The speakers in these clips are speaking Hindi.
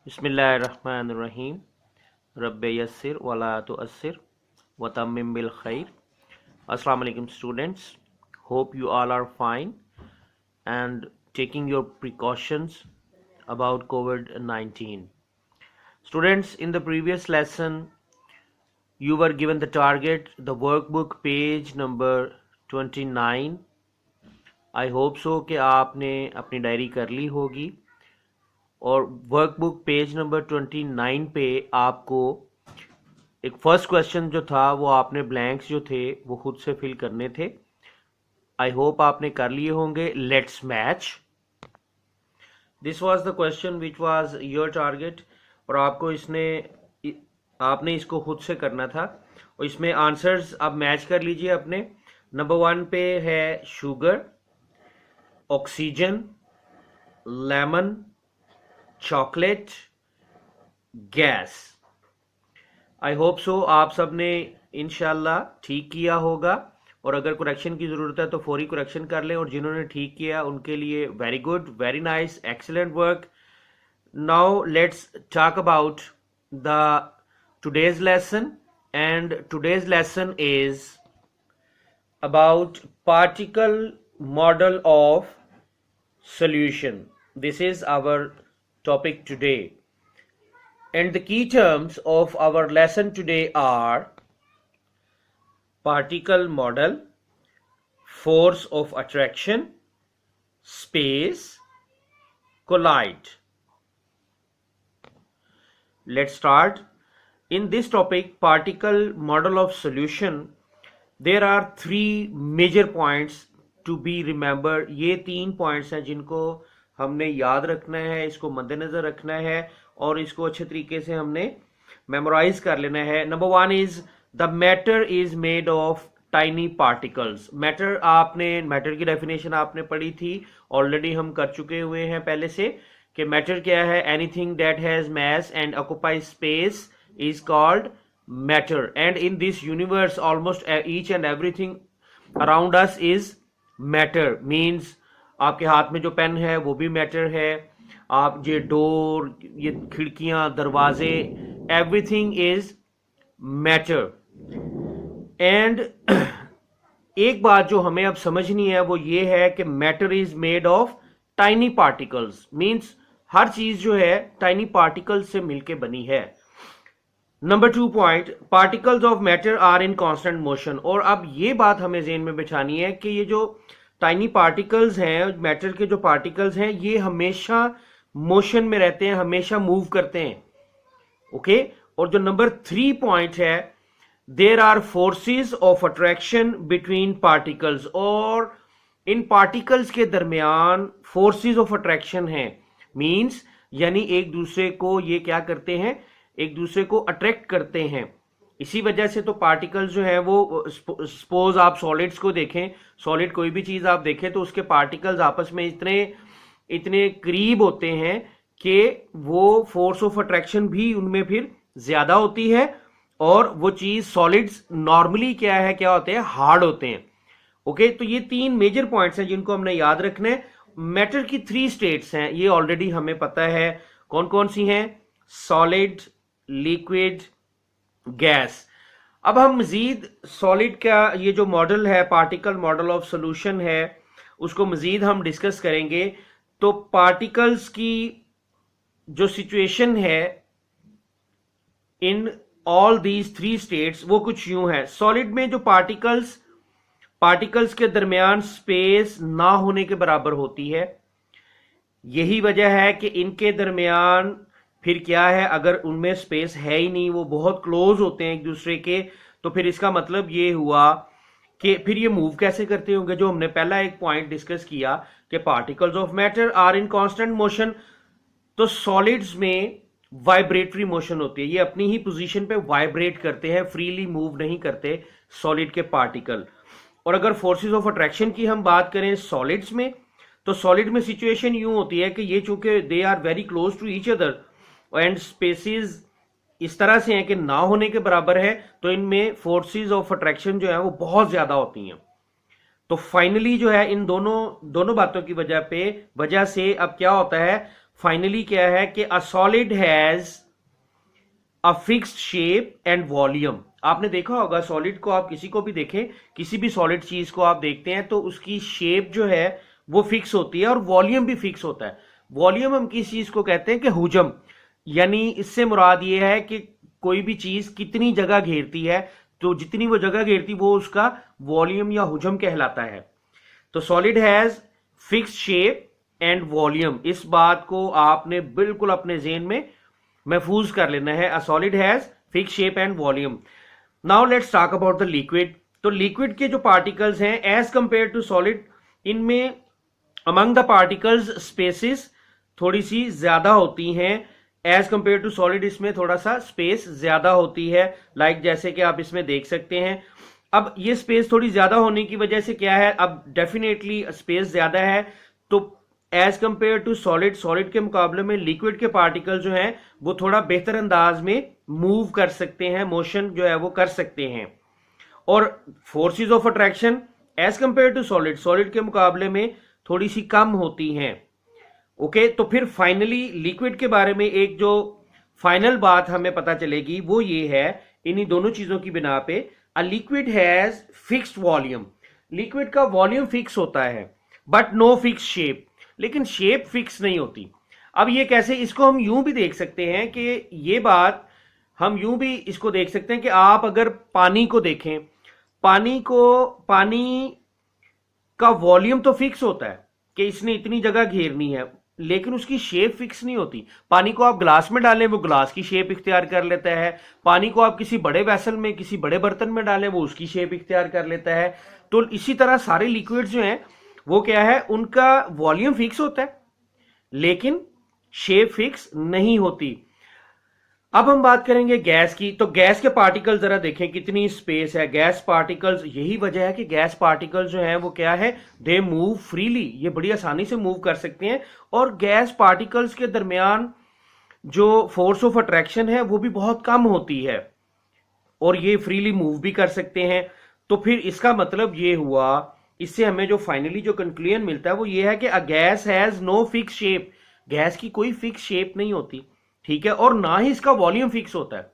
बिस्मिल्लाहिर्रहमानिर्रहीम रब्बे यस्सिर वला तुअस्सिर व तम्मिम बिल खैर. Assalamu alaikum students. Hope you all are fine and taking your precautions about COVID-19. Students, in the previous lesson you were given the target, the workbook page number 29. I hope so कि आपने अपनी डायरी कर ली होगी और वर्कबुक पेज नंबर 29 पे आपको एक फर्स्ट क्वेश्चन जो था वो आपने ब्लैंक्स जो थे वो खुद से फिल करने थे. आई होप आपने कर लिए होंगे. Let's match. This was the question which was your target और आपने इसको खुद से करना था और इसमें आंसर्स आप मैच कर लीजिए अपने. नंबर 1 पे है sugar, oxygen, lemon, chocolate, gas. I hope so आप सब ने इंशाल्लाह ठीक किया होगा और अगर करेक्शन की ज़रूरत है तो फौरी करेक्शन कर लें और जिन्होंने ठीक किया उनके लिए very good, very nice, excellent work. Now let's talk about the today's lesson, and today's lesson is about particle model of solution. This is our topic today, and the key terms of our lesson today are particle model, force of attraction, space, collide. Let's start. In this topic, particle model of solution, there are three major points to be remembered. ये 3 पॉइंट्स हैं जिनको हमने याद रखना है, इसको मद्देनजर रखना है और इसको अच्छे तरीके से हमने मेमोराइज कर लेना है. Number 1 is the matter is made of tiny particles. Matter की डेफिनेशन आपने पढ़ी थी, ऑलरेडी हम कर चुके हुए हैं पहले से कि मैटर क्या है. Anything that has mass and occupies space is called matter, and in this universe almost each and everything around us is matter. means आपके हाथ में जो पेन है वो भी मैटर है, आप ये डोर, ये खिड़कियां, दरवाजे, एवरीथिंग इज मैटर. एंड एक बात जो हमें अब समझनी है वो ये है कि matter is made of tiny particles. Means हर चीज जो है टाइनी पार्टिकल्स से मिलके बनी है. Number 2 point, particles of matter are in constant motion. और अब ये बात हमें ज़हन में बिठानी है कि ये जो टाइनी पार्टिकल्स हैं, मैटर के जो पार्टिकल्स हैं, ये हमेशा मोशन में रहते हैं, हमेशा मूव करते हैं. ओके. और जो नंबर 3 पॉइंट है, there are forces of attraction between particles. और इन पार्टिकल्स के दरमियान फोर्सेस ऑफ अट्रैक्शन हैं. मींस यानी एक दूसरे को ये क्या करते हैं, एक दूसरे को अट्रैक्ट करते हैं. इसी वजह से तो पार्टिकल्स जो है वो, सपोज आप सॉलिड्स को देखें, सॉलिड कोई भी चीज आप देखें तो उसके पार्टिकल्स आपस में इतने करीब होते हैं कि वो फोर्स ऑफ अट्रैक्शन भी उनमें फिर ज्यादा होती है और वो चीज सॉलिड्स नॉर्मली क्या होते हैं, हार्ड होते हैं. ओके. तो ये 3 मेजर पॉइंट्स हैं जिनको हमने याद रखना है. मैटर की 3 स्टेट्स हैं, ये ऑलरेडी हमें पता है. कौन कौन सी हैं? Solid, liquid, gas. अब हम मजीद सॉलिड का ये जो मॉडल है, पार्टिकल मॉडल ऑफ सॉल्यूशन है, उसको मजीद हम डिस्कस करेंगे. तो पार्टिकल्स की जो सिचुएशन है इन ऑल दीज 3 स्टेट्स वो कुछ यूं है. सॉलिड में जो पार्टिकल्स के दरमियान स्पेस ना होने के बराबर होती है. यही वजह है कि इनके दरमियान फिर क्या है, अगर उनमें स्पेस है ही नहीं, वो बहुत क्लोज होते हैं एक दूसरे के, तो फिर इसका मतलब ये हुआ कि फिर ये मूव कैसे करते होंगे. जो हमने पहला एक पॉइंट डिस्कस किया कि particles of matter are in constant motion. तो सॉलिड्स में वाइब्रेटरी मोशन होती है, ये अपनी ही पोजीशन पे वाइब्रेट करते हैं, फ्रीली मूव नहीं करते सॉलिड के पार्टिकल. और अगर फोर्सेस ऑफ अट्रैक्शन की हम बात करें सॉलिड्स में, तो सॉलिड में सिचुएशन यूं होती है कि ये चूंकि they are very close to each other and spaces इस तरह से हैं कि ना होने के बराबर है, तो इनमें फोर्सेस ऑफ अट्रैक्शन जो है वो बहुत ज्यादा होती हैं. तो फाइनली जो है इन दोनों बातों की वजह से अब क्या होता है, फाइनली क्या है कि a solid has a fixed shape and volume. आपने देखा होगा सॉलिड को, आप किसी को भी देखें, किसी भी सॉलिड चीज को आप देखते हैं तो उसकी शेप जो है वो फिक्स होती है और वॉल्यूम भी फिक्स होता है। वॉल्यूम हम किस चीज को कहते हैं कि हुजम, यानी इससे मुराद ये है कि कोई भी चीज कितनी जगह घेरती है, तो जितनी वो जगह घेरती वो उसका वॉल्यूम या हुजम कहलाता है। तो solid has fixed shape and volume, इस बात को आपने बिल्कुल अपने ज़हन में महफूज कर लेना है। A solid has fix shape and volume. Now let's talk about the liquid. तो लिक्विड के जो पार्टिकल्स हैं एज कंपेयर टू सॉलिड, इनमें अमंग द पार्टिकल्स स्पेसिस थोड़ी सी ज्यादा होती हैं। एज कंपेयर टू सॉलिड इसमें थोड़ा सा स्पेस ज्यादा होती है। लाइक जैसे कि आप इसमें देख सकते हैं। अब ये स्पेस थोड़ी ज्यादा होने की वजह से क्या है, अब डेफिनेटली स्पेस ज्यादा है, तो as compare to solid, solid के मुकाबले में लिक्विड के पार्टिकल जो हैं वो थोड़ा बेहतर अंदाज में मूव कर सकते हैं, मोशन जो है वो कर सकते हैं। और forces of attraction as compare to solid, solid के मुकाबले में थोड़ी सी कम होती हैं। ओके, तो फिर फाइनली लिक्विड के बारे में एक जो फाइनल बात हमें पता चलेगी वो ये है, इन्हीं दोनों चीजों की बिना पे, a liquid has fixed volume. Liquid का वॉल्यूम फिक्स होता है बट नो फिक्स शेप, लेकिन शेप फिक्स नहीं होती। अब ये कैसे, इसको हम यूं भी देख सकते हैं कि ये बात हम यूं भी इसको देख सकते हैं कि आप अगर पानी को देखें, पानी का वॉल्यूम तो फिक्स होता है कि इसने इतनी जगह घेरनी है, लेकिन उसकी शेप फिक्स नहीं होती। पानी को आप ग्लास में डालें वो ग्लास की शेप इख्तियार कर लेता है, पानी को आप किसी बड़े वेसल में, किसी बड़े बर्तन में डालें वो उसकी शेप इख्तियार कर लेता है। तो इसी तरह सारे लिक्विड्स जो हैं वो क्या है, उनका वॉल्यूम फिक्स होता है लेकिन शेप फिक्स नहीं होती। अब हम बात करेंगे गैस की। तो गैस के पार्टिकल जरा देखें कितनी स्पेस है। गैस पार्टिकल्स, यही वजह है कि गैस पार्टिकल्स जो हैं वो क्या है, दे मूव फ्रीली, ये बड़ी आसानी से मूव कर सकते हैं। और गैस पार्टिकल्स के दरमियान जो फोर्स ऑफ अट्रैक्शन है वो भी बहुत कम होती है और ये फ्रीली मूव भी कर सकते हैं। तो फिर इसका मतलब ये हुआ, इससे हमें जो फाइनली जो कंक्लूजन मिलता है वो ये है कि a gas has no fix shape. Gas की कोई फिक्स शेप नहीं होती, ठीक है, और ना ही इसका वॉल्यूम फिक्स होता है।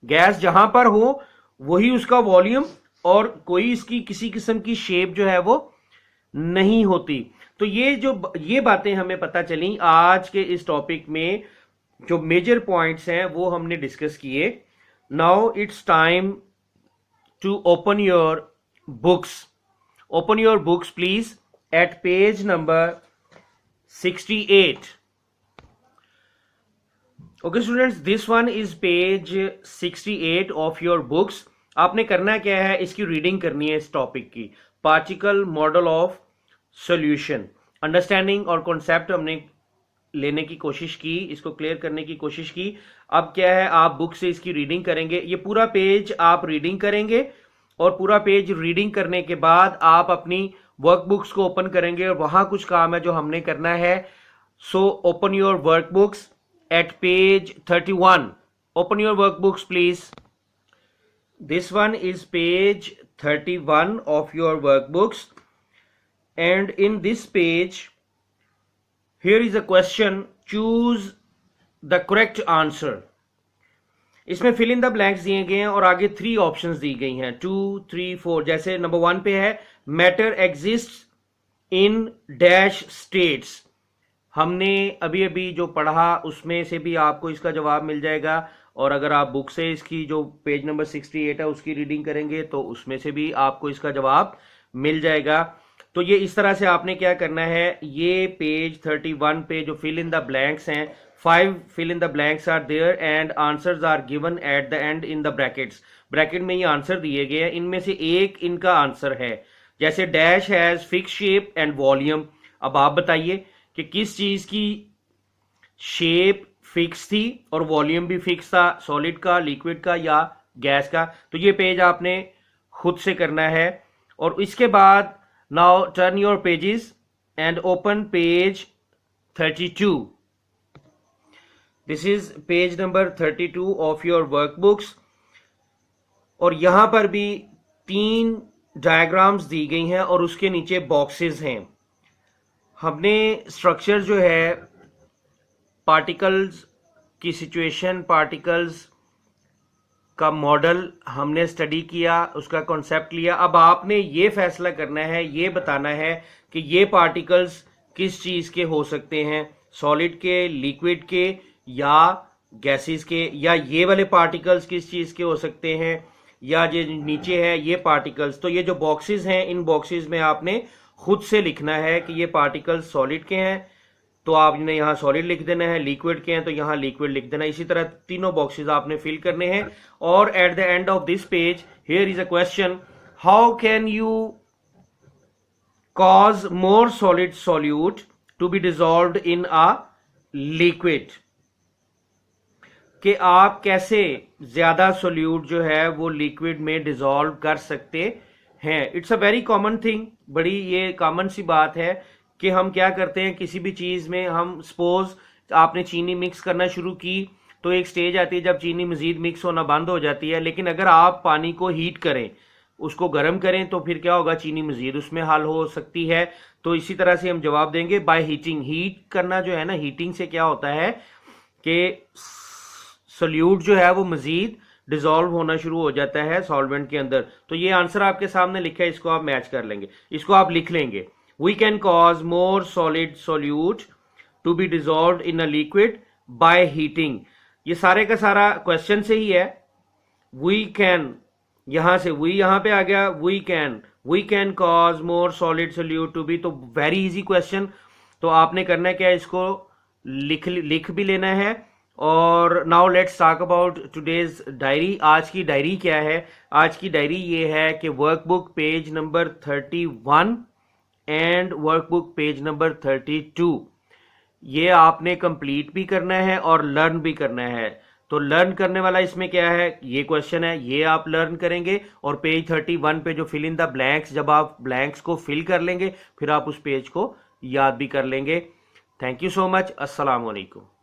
गैस जहां पर हो वही उसका वॉल्यूम, और कोई इसकी किसी किस्म की शेप जो है वो नहीं होती। तो ये बातें हमें पता चली आज के इस टॉपिक में। जो मेजर पॉइंट्स हैं वो हमने डिस्कस किए। Now it's time to open your books. Open your books please at page number 68. Okay students, this one is page 68 of your books. आपने करना क्या है, इसकी रीडिंग करनी है इस टॉपिक की। Particle model of solution, understanding और कॉन्सेप्ट हमने लेने की कोशिश की, इसको क्लियर करने की कोशिश की। अब क्या है, आप बुक से इसकी रीडिंग करेंगे। ये पूरा पेज आप रीडिंग करेंगे और पूरा पेज रीडिंग करने के बाद आप अपनी वर्कबुक्स को ओपन करेंगे और वहां कुछ काम है जो हमने करना है। So open your workbooks at page 31. Open your workbooks please. This one is page 31 of your workbooks, and in this page here is a question, choose the correct answer. इसमें फिल इन द ब्लैंक्स दिए गए हैं और आगे 3 ऑप्शंस दी गई हैं, 2 3 4। जैसे नंबर 1 पे है matter exist in dash states. हमने अभी अभी जो पढ़ा उसमें से भी आपको इसका जवाब मिल जाएगा, और अगर आप बुक से इसकी जो पेज नंबर 68 है उसकी रीडिंग करेंगे तो उसमें से भी आपको इसका जवाब मिल जाएगा। तो ये इस तरह से आपने क्या करना है, ये पेज 31 पे जो फिल इन द ब्लैंक्स हैं, 5 fill in the blanks are there and answers are given at the end in the brackets. Bracket में ये आंसर दिए गए हैं, इनमें से एक इनका आंसर है। जैसे dash has fix shape and volume. अब आप बताइए कि किस चीज की शेप फिक्स थी और वॉल्यूम भी फिक्स था, सॉलिड का, लिक्विड का या गैस का। तो ये पेज आपने खुद से करना है। और इसके बाद now turn your pages and open page 32। This is page number 32 of your workbooks. और यहां पर भी 3 डायग्राम्स दी गई हैं और उसके नीचे बॉक्सेस हैं। हमने स्ट्रक्चर जो है पार्टिकल्स की सिचुएशन, पार्टिकल्स का मॉडल हमने स्टडी किया, उसका कॉन्सेप्ट लिया। अब आपने ये फैसला करना है, ये बताना है कि ये पार्टिकल्स किस चीज़ के हो सकते हैं, सॉलिड के, लिक्विड के या गैसेस के, या ये वाले पार्टिकल्स किस चीज़ के हो सकते हैं, या जो नीचे है ये पार्टिकल्स। तो ये जो बॉक्सेस हैं, इन बॉक्सेस में आपने खुद से लिखना है कि ये पार्टिकल्स सॉलिड के हैं तो आपने यहाँ सॉलिड लिख देना है, लिक्विड के हैं तो यहाँ लिक्विड लिख देना है। इसी तरह तीनों बॉक्सेस आपने फिल करने हैं। और at the end of this page here is a question, how can you cause more solid solute to be dissolved in a liquid, कि आप कैसे ज्यादा सोल्यूट जो है वो लिक्विड में डिजॉल्व कर सकते हैं। It's a very common thing, बड़ी ये कॉमन सी बात है कि हम क्या करते हैं किसी भी चीज में, हम सपोज आपने चीनी मिक्स करना शुरू की तो एक स्टेज आती है जब चीनी मजीद मिक्स होना बंद हो जाती है, लेकिन अगर आप पानी को हीट करें, उसको गर्म करें, तो फिर क्या होगा, चीनी मजीद उसमें हल हो सकती है। तो इसी तरह से हम जवाब देंगे बाय हीटिंग। हीट करना जो है ना, हीटिंग से क्या होता है कि सोल्यूट जो है वो मजीद डिजॉल्व होना शुरू हो जाता है सॉल्वेंट के अंदर। तो ये आंसर आपके सामने लिखा है, इसको आप मैच कर लेंगे, इसको आप लिख लेंगे। We can cause more solid solute to be dissolve in a liquid by heating. ये सारे का सारा क्वेश्चन से ही है। वी कैन, यहां से वी यहां पे आ गया, we can cause more solid solute to be, तो वेरी इजी क्वेश्चन। तो आपने करना है क्या, इसको लिख भी लेना है। और now let's talk about today's diary. आज की डायरी क्या है? आज की डायरी ये है कि workbook page number 31 and workbook page number 32 ये आपने कंप्लीट भी करना है और लर्न भी करना है। तो लर्न करने वाला इसमें क्या है, ये क्वेश्चन है, ये आप लर्न करेंगे। और पेज 31 पे जो फिल इन द ब्लैंक्स, जब आप ब्लैंक्स को फिल कर लेंगे फिर आप उस पेज को याद भी कर लेंगे। Thank you so much. अस्सलाम वालेकुम।